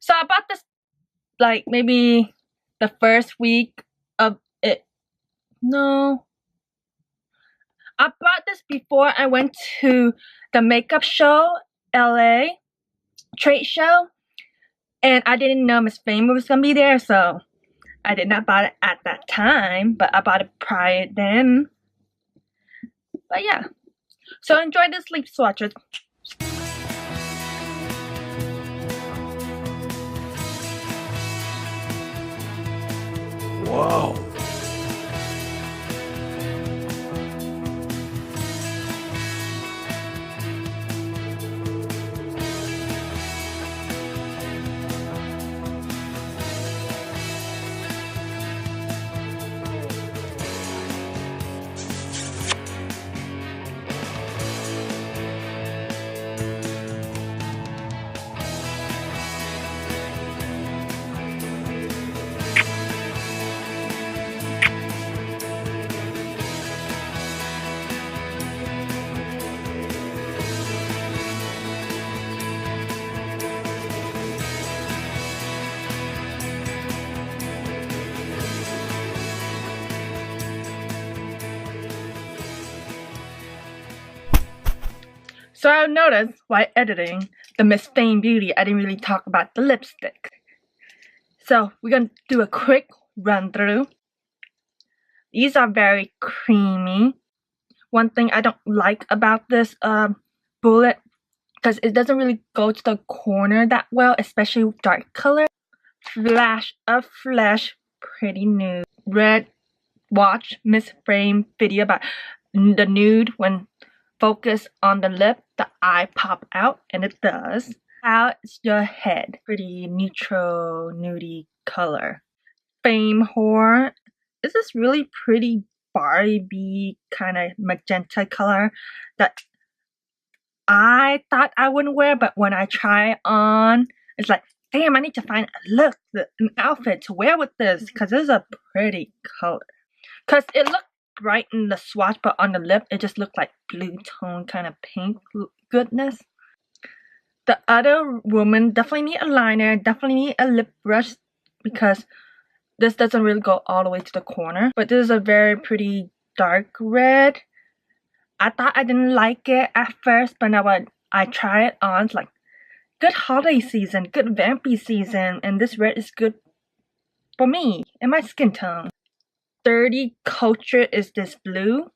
So I bought this like maybe the first week of it. No. I bought this before I went to the makeup show, LA trade show, and I didn't know Miss Fame was gonna be there, so I did not buy it at that time, but I bought it prior then. But yeah. So enjoy the sleep swatches. Wow. So I noticed while editing the Miss Fame Beauty, I didn't really talk about the lipstick. So we're gonna do a quick run through. These are very creamy. One thing I don't like about this bullet, because it doesn't really go to the corner that well, especially dark color. Flash of Flesh, pretty nude. Red, watch Miss Fame video about the nude. When focus on the lip, the eye pop out, and it does. How's your head? Pretty neutral, nudie color. Fame Whore. This is really pretty Barbie kind of magenta color that I thought I wouldn't wear, but when I try on, it's like, damn, I need to find a look, an outfit to wear with this, because this is a pretty color. Because it looked bright in the swatch, but on the lip, it just looked like blue tone kind of pink goodness. The other woman definitely need a liner, definitely need a lip brush, because this doesn't really go all the way to the corner. But this is a very pretty dark red. I thought I didn't like it at first, but now I try it on, it's like, good holiday season, good vampy season, and this red is good for me and my skin tone. 30 Culture is this blue.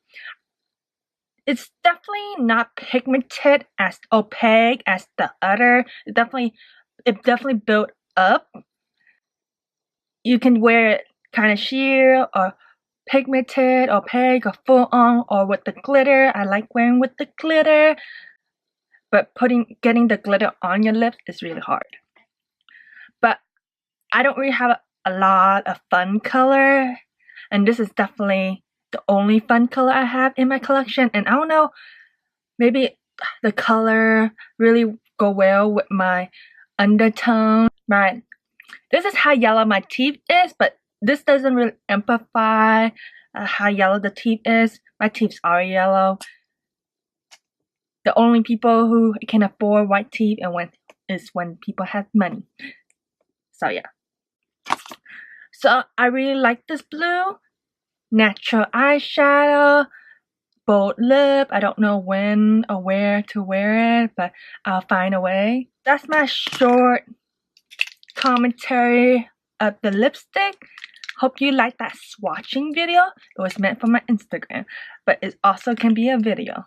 It's definitely not pigmented as opaque as the other. It definitely built up. You can wear it kind of sheer or pigmented, opaque, or full on, or with the glitter. I like wearing with the glitter, but getting the glitter on your lips is really hard. But I don't really have a lot of fun color, and this is definitely the only fun color I have in my collection. And I don't know, maybe the color really go well with my undertone. Right, this is how yellow my teeth is, but this doesn't really amplify how yellow the teeth is. My teeth are yellow. The only people who can afford white teeth is when people have money. So yeah. So I really like this blue. Natural eyeshadow. Bold lip. I don't know when or where to wear it, but I'll find a way. That's my short commentary of the lipstick. Hope you like that swatching video. It was meant for my Instagram, but it also can be a video.